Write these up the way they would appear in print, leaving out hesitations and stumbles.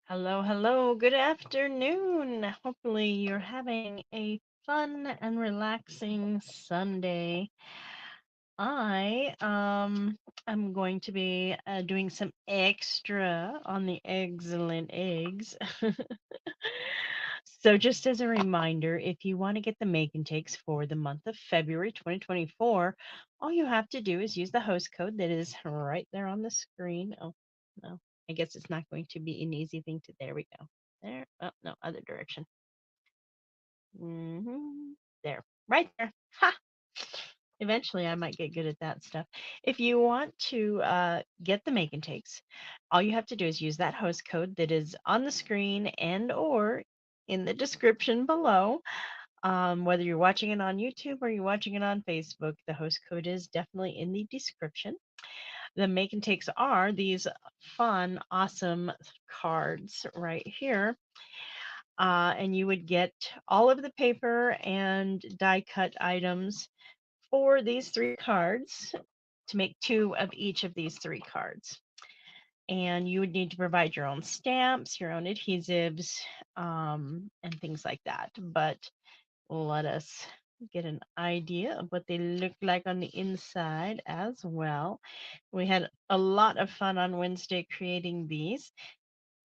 Hello, hello. Good afternoon. Hopefully, you're having a fun and relaxing Sunday. I am going to be doing some extra on the excellent eggs. So, just as a reminder, if you want to get the make and takes for the month of February 2024, all you have to do is use the host code that is right there on the screen. Oh, no, I guess it's not going to be an easy thing to. There we go. There. Oh, no, other direction. There. Right there. Ha! Eventually, I might get good at that stuff. If you want to get the make and takes, all you have to do is use that host code that is on the screen and or in the description below. Whether you're watching it on YouTube or you're watching it on Facebook, the host code is definitely in the description. The make and takes are these fun, awesome cards right here. And you would get all of the paper and die cut items for these three cards to make two of each of these three cards. And you would need to provide your own stamps, your own adhesives, and things like that. But let us get an idea of what they look like on the inside as well. We had a lot of fun on Wednesday creating these.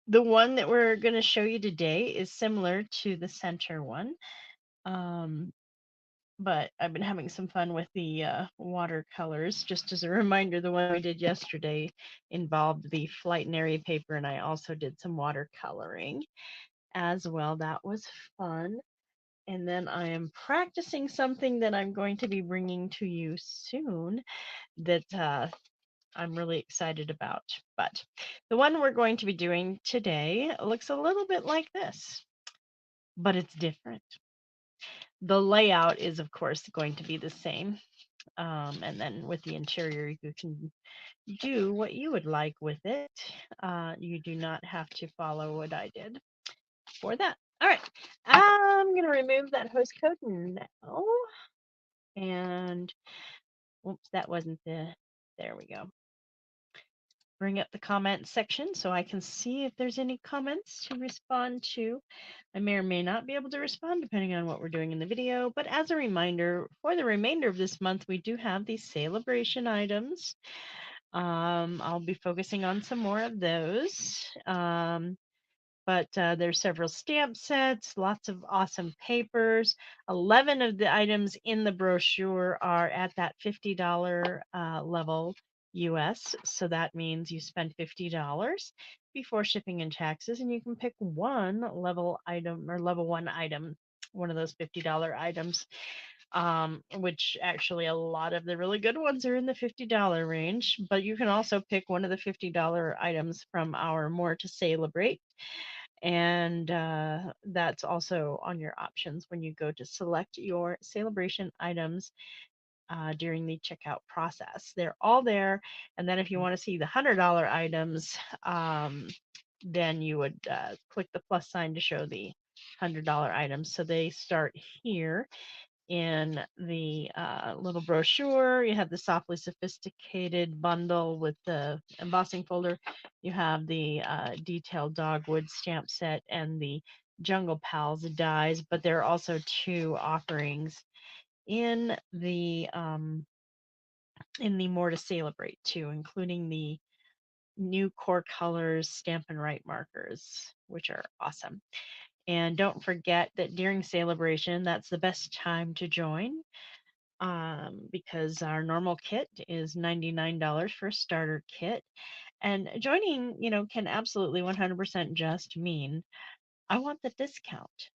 The one that we're going to show you today is similar to the center one. Um, but I've been having some fun with the watercolors. Just as a reminder, the one we did yesterday involved the flight and area paper, and I also did some watercoloring as well. That was fun. And then I am practicing something that I'm going to be bringing to you soon that I'm really excited about. But the one we're going to be doing today looks a little bit like this, but it's different. The layout is, of course, going to be the same. And then with the interior, you can do what you would like with it. You do not have to follow what I did for that. All right, I'm going to remove that host code now. And oops, that wasn't there we go. Bring up the comment section so I can see if there's any comments to respond to. I may or may not be able to respond depending on what we're doing in the video, but as a reminder, for the remainder of this month, we do have these celebration items. I'll be focusing on some more of those. But there's several stamp sets, lots of awesome papers. 11 of the items in the brochure are at that $50 level US. So that means you spend $50 before shipping and taxes, and you can pick one level item or level one item, one of those $50 items. Which actually a lot of the really good ones are in the $50 range, but you can also pick one of the $50 items from our More to Celebrate, and that's also on your options when you go to select your celebration items during the checkout process. They're all there. And then if you want to see the $100 items, then you would click the plus sign to show the $100 items. So they start here in the little brochure. You have the softly sophisticated bundle with the embossing folder. You have the detailed dogwood stamp set and the Jungle Pals dies, but there are also two offerings in the More to Celebrate too, including the new core colors Stampin' Right markers, which are awesome. And don't forget that during celebration, that's the best time to join, because our normal kit is $99 for a starter kit. And joining, can absolutely 100% just mean I want the discount.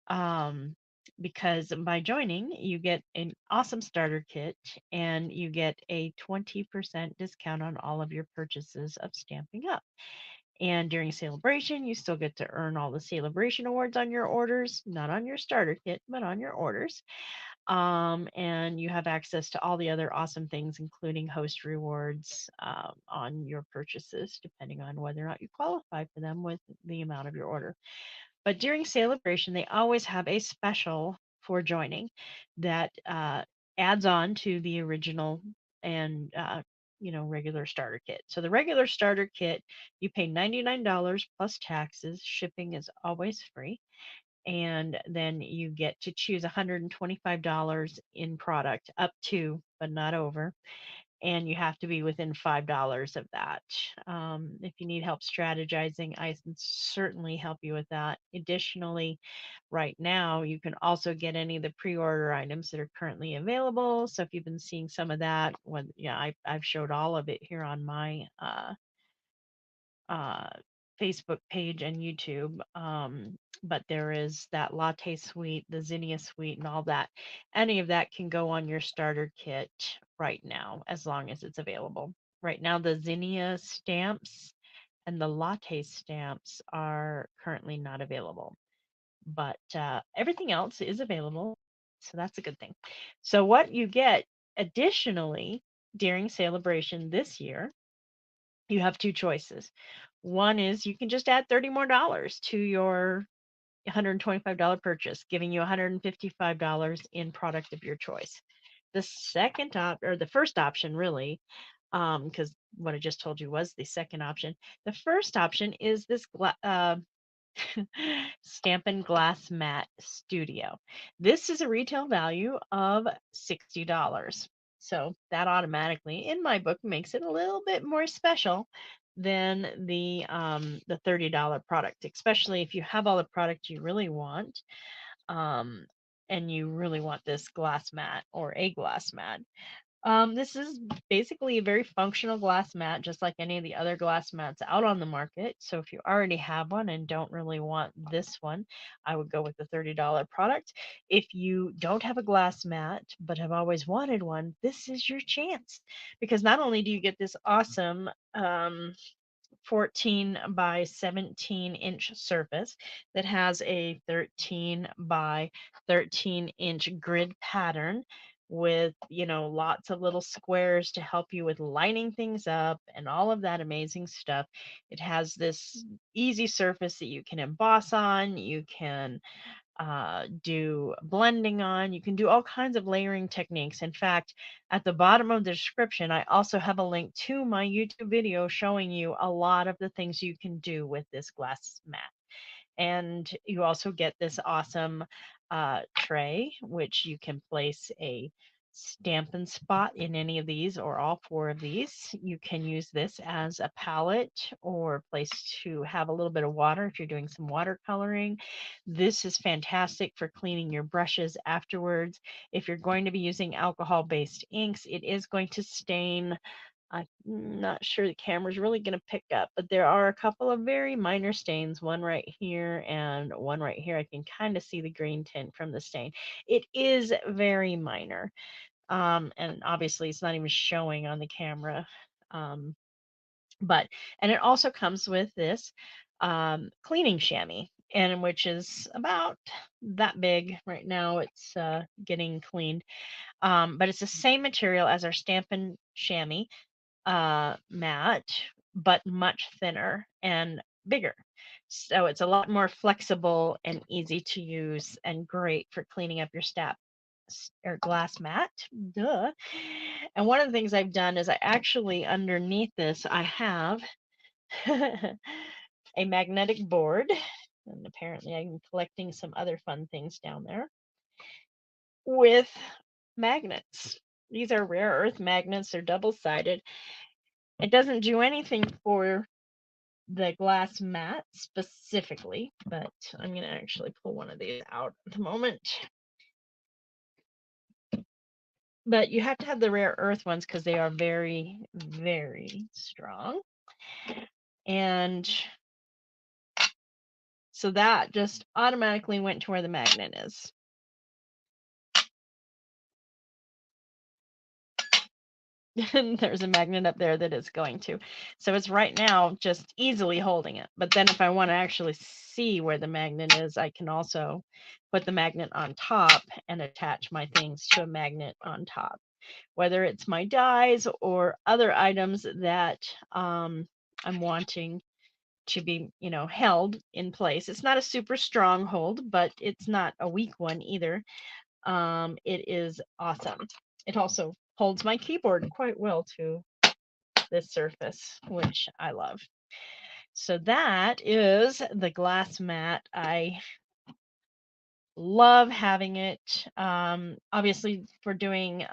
Um, because by joining, you get an awesome starter kit and you get a 20% discount on all of your purchases of Stamping Up. And during celebration, you still get to earn all the celebration awards on your orders, not on your starter kit, but on your orders. And you have access to all the other awesome things, including host rewards on your purchases, depending on whether or not you qualify for them with the amount of your order. But during celebration, they always have a special for joining that adds on to the original and regular starter kit. So the regular starter kit, you pay $99 plus taxes. Shipping is always free. And then you get to choose $125 in product up to, but not over. And you have to be within $5 of that. If you need help strategizing, I can certainly help you with that. Additionally, right now, you can also get any of the pre-order items that are currently available. So if you've been seeing some of that, I've showed all of it here on my uh, Facebook page and YouTube. But there is that latte suite, the zinnia suite, and all that. Any of that can go on your starter kit right now, as long as it's available. Right now, the zinnia stamps and the latte stamps are currently not available, but everything else is available. So that's a good thing. So, what you get additionally during celebration this year, you have two choices. One is you can just add $30 more to your $125 purchase, giving you $155 in product of your choice. The the first option really, because what I just told you was the second option. The first option is this Stampin' Glass Mat Studio. This is a retail value of $60. So that automatically, in my book, makes it a little bit more special than the $30 product, especially if you have all the product you really want, um, and you really want this glass mat or a glass mat. This is basically a very functional glass mat, just like any of the other glass mats out on the market. So if you already have one and don't really want this one, I would go with the $30 product. If you don't have a glass mat but have always wanted one, this is your chance, because not only do you get this awesome 14 by 17-inch surface that has a 13 by 13-inch grid pattern with, lots of little squares to help you with lining things up and all of that amazing stuff. It has this easy surface that you can emboss on, you can do blending on. You can do all kinds of layering techniques. In fact, at the bottom of the description, I also have a link to my YouTube video showing you a lot of the things you can do with this glass mat. And you also get this awesome tray, which you can place a Stampin' spot in any of these or all four of these. You can use this as a palette or place to have a little bit of water if you're doing some watercoloring. This is fantastic for cleaning your brushes afterwards. If you're going to be using alcohol-based inks, it is going to stain. I'm not sure the camera's really going to pick up, but there are a couple of very minor stains, one right here and one right here. I can kind of see the green tint from the stain. It is very minor. And obviously it's not even showing on the camera. Um, and it also comes with this cleaning chamois, and which is about that big right now. It's getting cleaned. But it's the same material as our Stampin' chamois mat, but much thinner and bigger. So it's a lot more flexible and easy to use and great for cleaning up your or glass mat. Duh. And one of the things I've done is I actually, underneath this, I have a magnetic board. And apparently I'm collecting some other fun things down there with magnets. These are rare earth magnets. They're double-sided. It doesn't do anything for the glass mat specifically, but I'm going to actually pull one of these out at the moment. But you have to have the rare earth ones because they are very, very strong. And so that just automatically went to where the magnet is. And there's a magnet up there that it's going to. So it's right now just easily holding it. But then if I want to actually see where the magnet is, I can also put the magnet on top and attach my things to a magnet on top, whether it's my dies or other items that I'm wanting to be, held in place. It's not a super strong hold, but it's not a weak one either. It is awesome. It also holds my keyboard quite well too. this surface, which I love. So that is the glass mat. I love having it. Obviously, for doing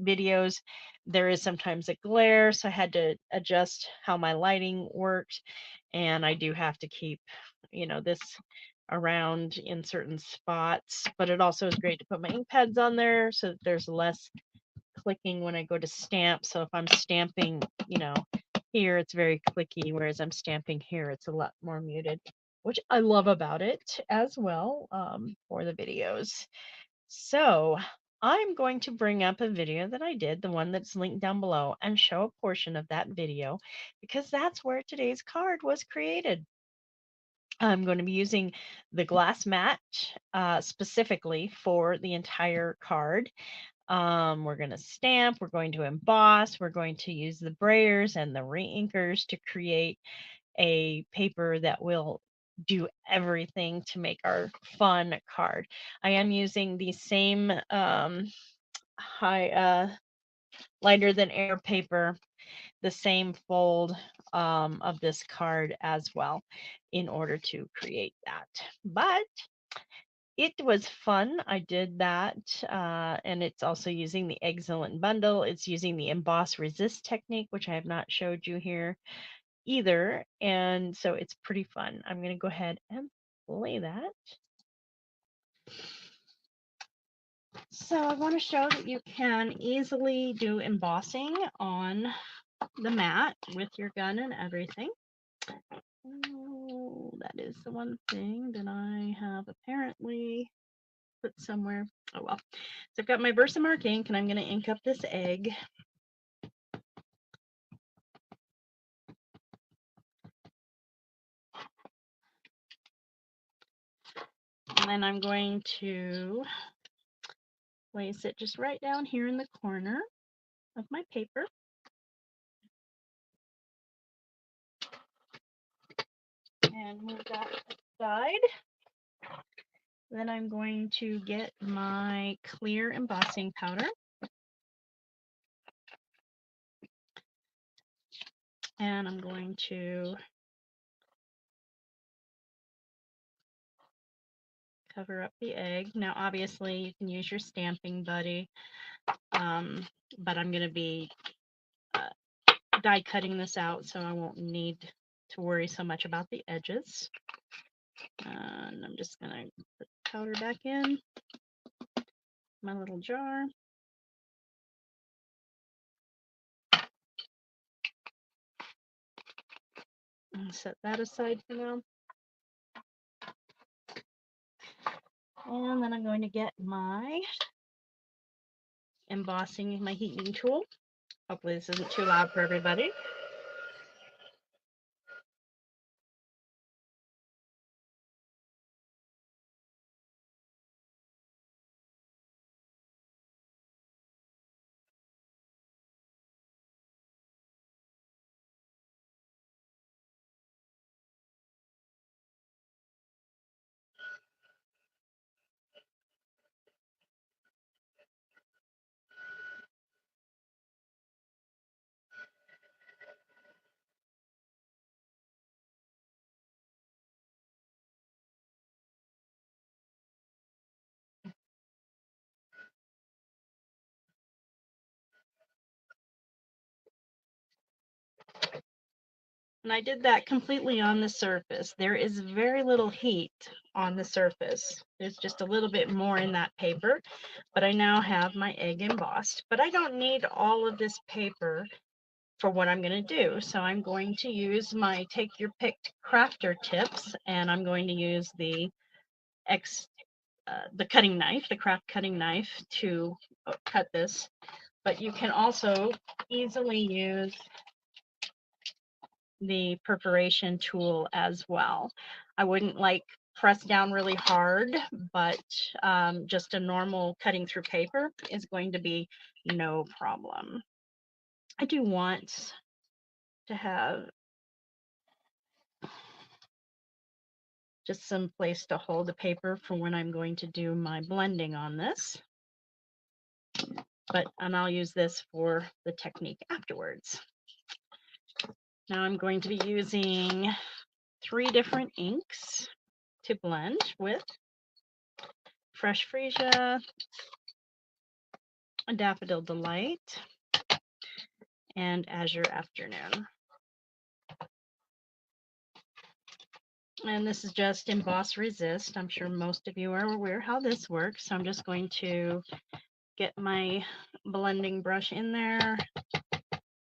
videos, there is sometimes a glare, so I had to adjust how my lighting worked. And I do have to keep, this around in certain spots. But it also is great to put my ink pads on there so that there's less clicking when I go to stamp. So if I'm stamping, here it's very clicky, whereas I'm stamping here, it's a lot more muted, which I love about it as well, for the videos. So I'm going to bring up a video that I did, the one that's linked down below, and show a portion of that video because that's where today's card was created. I'm going to be using the glass mat specifically for the entire card. We're going to stamp, we're going to emboss, we're going to use the brayers and the re-inkers to create a paper that will do everything to make our fun card. I am using the same high lighter than air paper, the same fold of this card as well in order to create that. But it was fun. I did that, and it's also using the Excellent bundle. It's using the emboss resist technique, which I have not showed you here either, and so it's pretty fun. I'm going to go ahead and play that. So I want to show that you can easily do embossing on the mat with your gun and everything. Oh, that is the one thing that I have apparently put somewhere. Oh well. So I've got my Versamark ink and I'm going to ink up this egg. And then I'm going to place it just right down here in the corner of my paper. And move that aside. Then I'm going to get my clear embossing powder. And I'm going to cover up the egg. Now, obviously, you can use your stamping buddy, but I'm going to be die cutting this out, so I won't need to worry so much about the edges. And I'm just going to put powder back in my little jar. And set that aside for now. And then I'm going to get my embossing, my heating tool. Hopefully this isn't too loud for everybody. And I did that completely on the surface. There is very little heat on the surface. There's just a little bit more in that paper, but I now have my egg embossed. But I don't need all of this paper for what I'm going to do. So I'm going to use my Take Your Picked crafter tips, and I'm going to use the cutting knife, the craft cutting knife to cut this. But you can also easily use the perforation tool as well. I wouldn't press down really hard, but just a normal cutting through paper is going to be no problem. I do want to have just some place to hold the paper for when I'm going to do my blending on this. And I'll use this for the technique afterwards. Now I'm going to be using 3 different inks to blend with: Fresh Freesia, Daffodil Delight, and Azure Afternoon. And this is just Emboss Resist. I'm sure most of you are aware how this works. So I'm just going to get my blending brush in there,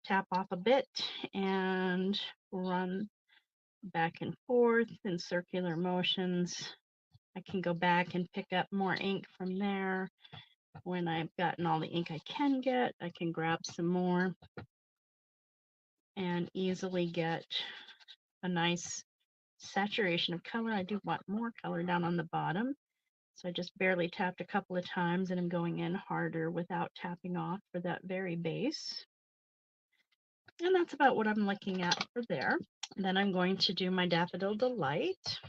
tap off a bit, and run back and forth in circular motions. I can go back and pick up more ink from there. When I've gotten all the ink I can get, I can grab some more and easily get a nice saturation of color. I do want more color down on the bottom, so I just barely tapped a couple of times, and I'm going in harder without tapping off for that very base. And that's about what I'm looking at for there. And then I'm going to do my Daffodil Delight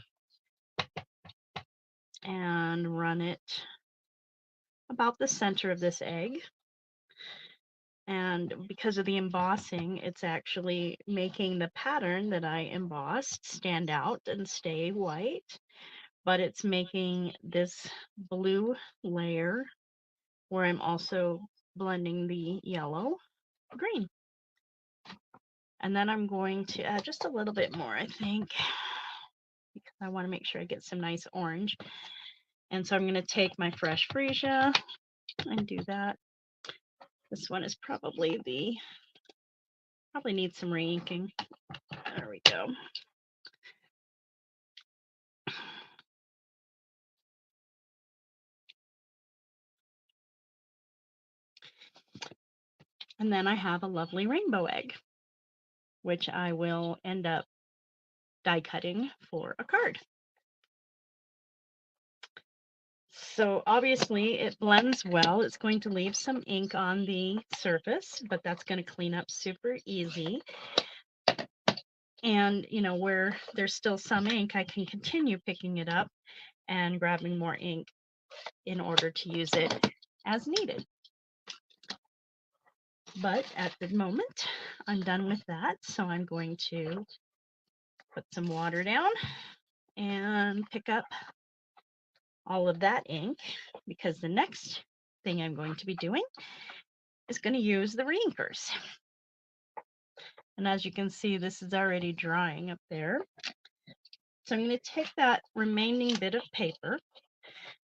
and run it about the center of this egg. And because of the embossing, it's actually making the pattern that I embossed stand out and stay white, but it's making this blue layer where I'm also blending the yellow green. And then I'm going to add just a little bit more, I think, because I want to make sure I get some nice orange. And so I'm going to take my Fresh Freesia and do that. This one is probably needs some re-inking. There we go. And then I have a lovely rainbow egg, which I will end up die cutting for a card. So obviously it blends well. It's going to leave some ink on the surface, but that's going to clean up super easy. And, you know, where there's still some ink, I can continue picking it up and grabbing more ink in order to use it as needed. But at the moment, I'm done with that. So I'm going to put some water down and pick up all of that ink, because the next thing I'm going to be doing is going to use the reinkers. And as you can see, this is already drying up there. So I'm going to take that remaining bit of paper,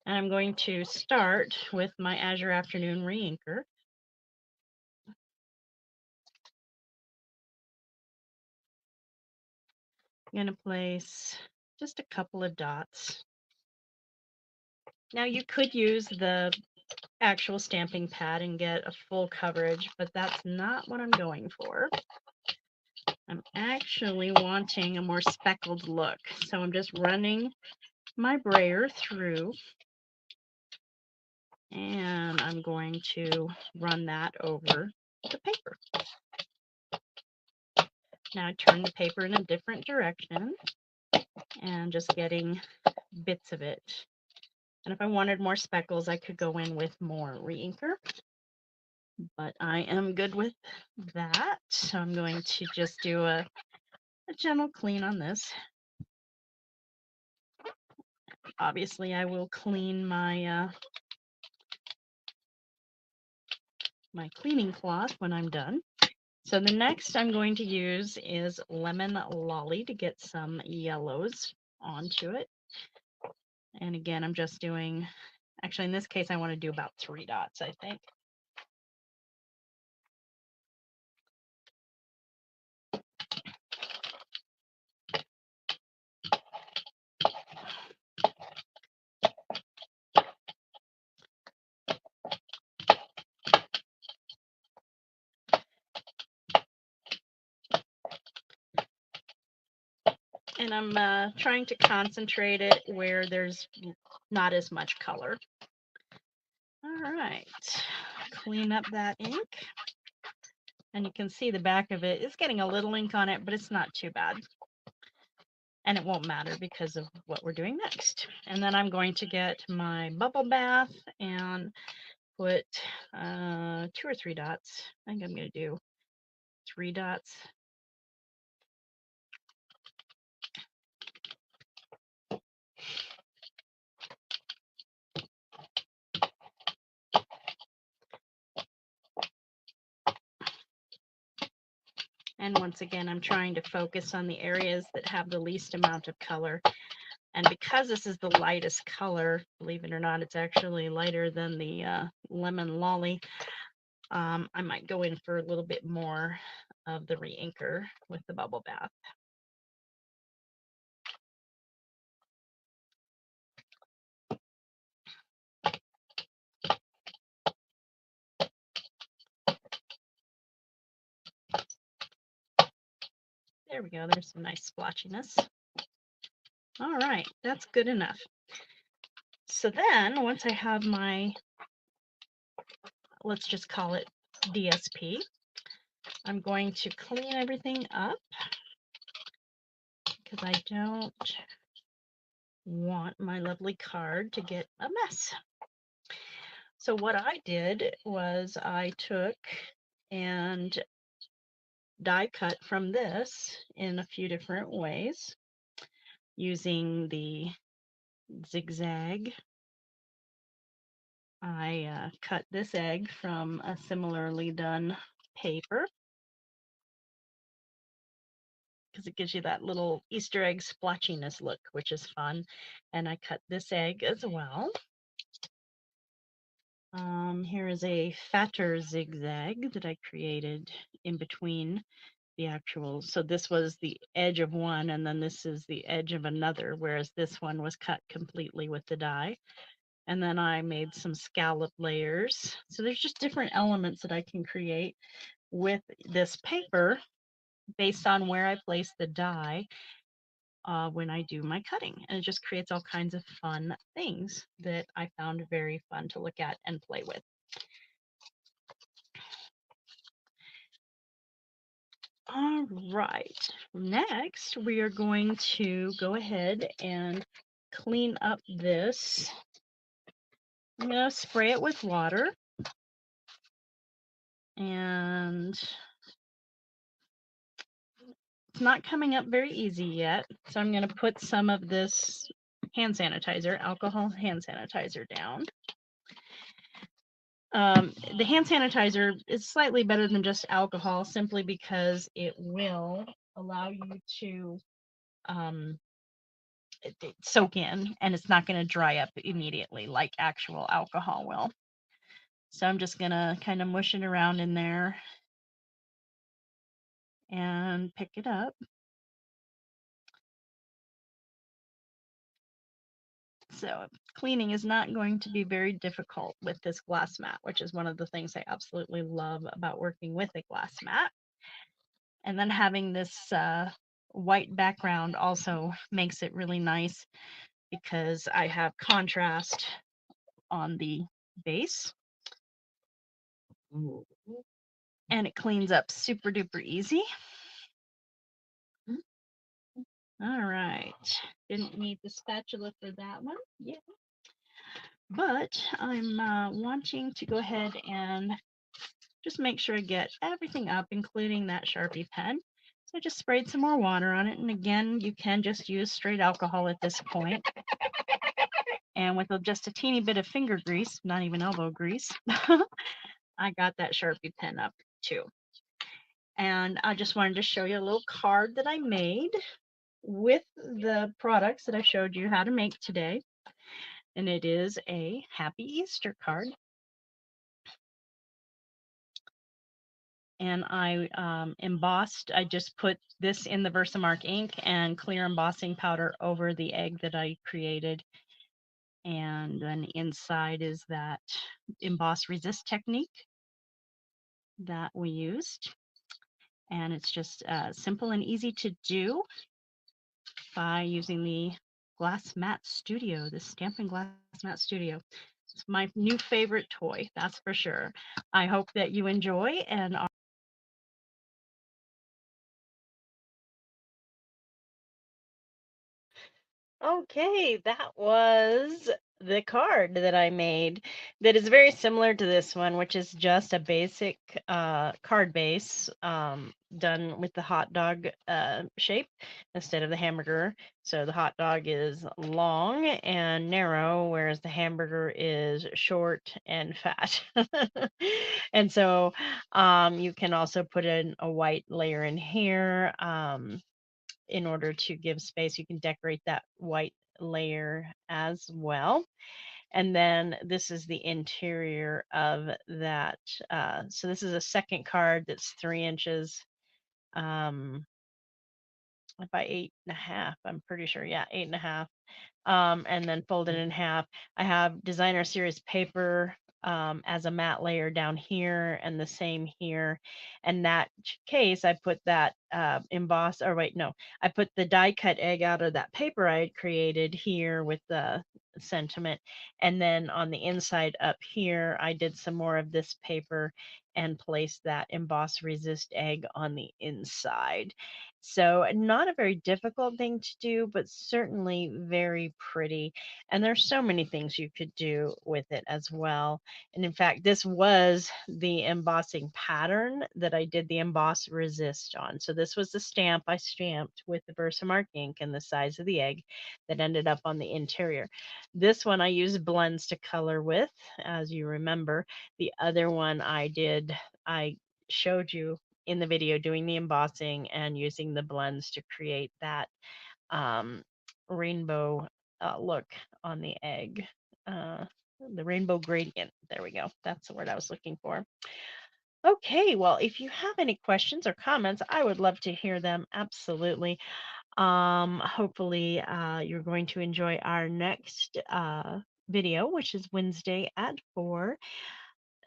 and I'm going to start with my Azure Afternoon reinker. I'm going to place just a couple of dots. Now you could use the actual stamping pad and get a full coverage, but that's not what I'm going for. I'm actually wanting a more speckled look. So I'm just running my brayer through, and I'm going to run that over the paper. Now I turn the paper in a different direction and just getting bits of it. And if I wanted more speckles, I could go in with more reinker, but I am good with that. So I'm going to just do a gentle clean on this. Obviously, I will clean my my cleaning cloth when I'm done. So the next I'm going to use is Lemon Lolly to get some yellows onto it. And again, I'm just doing, actually in this case, I want to do about 3 dots, I think. And I'm trying to concentrate it where there's not as much color. All right, clean up that ink. And you can see the back of it is getting a little ink on it, but it's not too bad. And it won't matter because of what we're doing next. And then I'm going to get my bubble bath and put 2 or 3 dots. I think I'm going to do 3 dots And once again, I'm trying to focus on the areas that have the least amount of color. And because this is the lightest color, believe it or not, it's actually lighter than the lemon lolly. I might go in for a little bit more of the re-inker with the bubble bath. There we go. There's some nice splotchiness. All right, that's good enough. So then once I have my, let's just call it DSP, I'm going to clean everything up because I don't want my lovely card to get a mess. So what I did was I took and die cut from this in a few different ways using the zigzag. I cut this egg from a similarly done paper because it gives you that little Easter egg splotchiness look, which is fun. And I cut this egg as well. Here is a fatter zigzag that I created in between the actual. So this was the edge of one, and then this is the edge of another, whereas this one was cut completely with the die. And then I made some scallop layers. So there's just different elements that I can create with this paper based on where I place the die when I do my cutting. And it just creates all kinds of fun things that I found very fun to look at and play with. All right, next we are going to go ahead and clean up this. I'm going to spray it with water, and it's not coming up very easy yet, so I'm going to put some of this hand sanitizer, alcohol hand sanitizer down. The hand sanitizer is slightly better than just alcohol simply because it will allow you to soak in, and it's not going to dry up immediately like actual alcohol will. So I'm just going to kind of mush it around in there and pick it up. So cleaning is not going to be very difficult with this glass mat, which is one of the things I absolutely love about working with a glass mat. And then having this white background also makes it really nice because I have contrast on the base. And it cleans up super duper easy. All right. Didn't need the spatula for that one. Yeah. But I'm wanting to go ahead and just make sure I get everything up, including that Sharpie pen. So I just sprayed some more water on it. And again, you can just use straight alcohol at this point. And with just a teeny bit of finger grease, not even elbow grease, I got that Sharpie pen up too. And I just wanted to show you a little card that I made with the products that I showed you how to make today. And it is a Happy Easter card. And I embossed, I just put this in the Versamark ink and clear embossing powder over the egg that I created. And then inside is that emboss resist technique that we used. And it's just simple and easy to do by using the Glass Mat Studio, the Stampin' Glass Mat Studio. It's my new favorite toy, that's for sure. I hope that you enjoy and okay, that was the card that I made that is very similar to this one, which is just a basic card base done with the hot dog shape instead of the hamburger. So the hot dog is long and narrow, whereas the hamburger is short and fat. And so you can also put in a white layer in here in order to give space. You can decorate that white layer as well. And then this is the interior of that. So this is a second card that's 3 inches um, by 8.5. I'm pretty sure. Yeah, 8.5, and then fold it in half. I have designer series paper as a matte layer down here and the same here. And that case, I put that emboss, or wait, no, I put the die cut egg out of that paper I had created here with the sentiment. And then on the inside up here, I did some more of this paper and placed that emboss resist egg on the inside. So, not a very difficult thing to do, but certainly very pretty. And there's so many things you could do with it as well. And in fact, this was the embossing pattern that I did the emboss resist on. So, this was the stamp I stamped with the Versamark ink and the size of the egg that ended up on the interior. This one I used blends to color with, as you remember. The other one I showed you in the video doing the embossing and using the blends to create that um, rainbow look on the egg. Uh, the rainbow gradient. There we go. That's the word I was looking for. Okay, well, if you have any questions or comments, I would love to hear them. Absolutely. Hopefully, you're going to enjoy our next video, which is Wednesday at 4,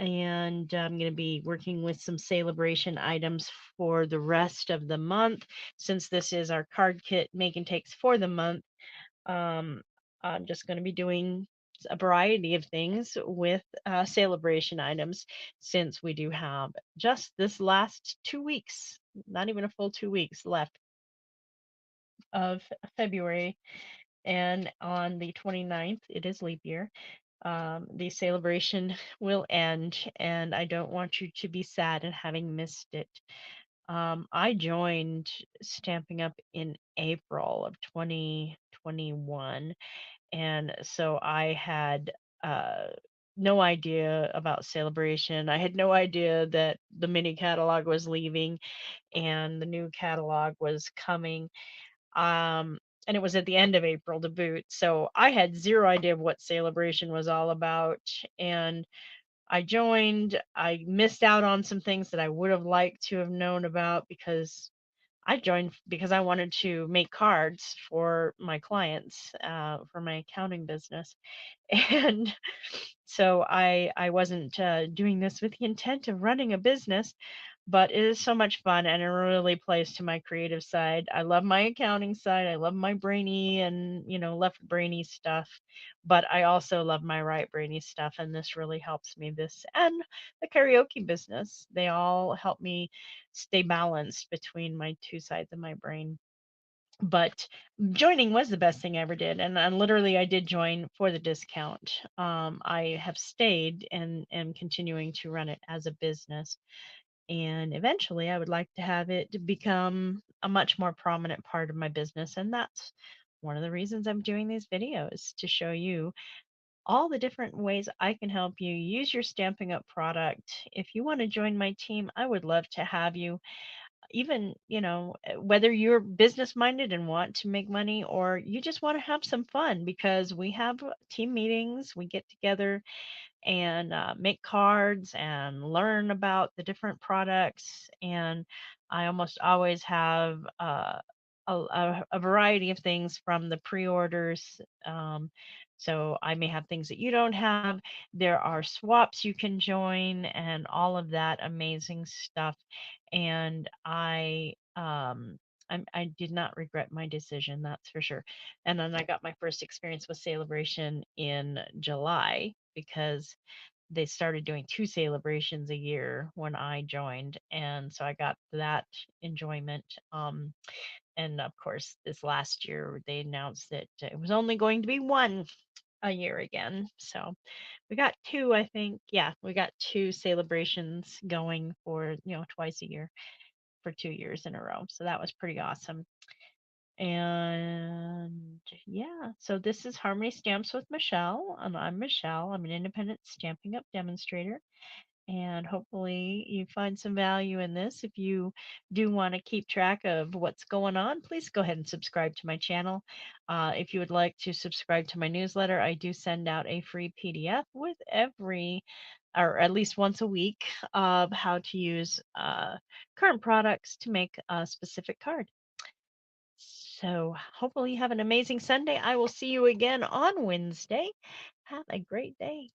and I'm going to be working with some celebration items for the rest of the month. Since this is our card kit make and takes for the month, um, I'm just going to be doing a variety of things with celebration items since we do have just this last 2 weeks, not even a full 2 weeks left of February. And on the 29th, it is leap year, the celebration will end, and I don't want you to be sad and having missed it. I joined Stamping Up in April of 2021, and so I had no idea about celebration. I had no idea that the mini catalog was leaving and the new catalog was coming. um, and it was at the end of April to boot. So I had zero idea of what celebration was all about. And I joined. I missed out on some things that I would have liked to have known about because I joined because I wanted to make cards for my clients, for my accounting business. And so I wasn't doing this with the intent of running a business, but it is so much fun and it really plays to my creative side. I love my accounting side. I love my brainy and, left brainy stuff, but I also love my right brainy stuff. And this really helps me. This and the karaoke business, they all help me stay balanced between my two sides of my brain. But joining was the best thing I ever did, and literally I did join for the discount. I have stayed and am continuing to run it as a business, and eventually I would like to have it become a much more prominent part of my business, and that's one of the reasons I'm doing these videos, to show you all the different ways I can help you use your Stamping Up product. If you want to join my team, I would love to have you. Even, whether you're business minded and want to make money, or you just want to have some fun, because we have team meetings, we get together and make cards and learn about the different products. And I almost always have a variety of things from the pre-orders. So I may have things that you don't have. There are swaps you can join and all of that amazing stuff. And I did not regret my decision, that's for sure. And then I got my first experience with Celebration in July because they started doing 2 celebrations a year when I joined, and so I got that enjoyment. And of course, this last year they announced that it was only going to be one. a year again. So we got two, I think. Yeah, we got two celebrations going for, twice a year for 2 years in a row. So that was pretty awesome. And yeah, so this is Harmony Stamps with Michelle, and I'm Michelle. I'm an independent Stamping Up demonstrator, and hopefully you find some value in this. If you do want to keep track of what's going on, please go ahead and subscribe to my channel. If you would like to subscribe to my newsletter, I do send out a free PDF with or at least once a week, of how to use current products to make a specific card. So hopefully you have an amazing Sunday. I will see you again on Wednesday. Have a great day.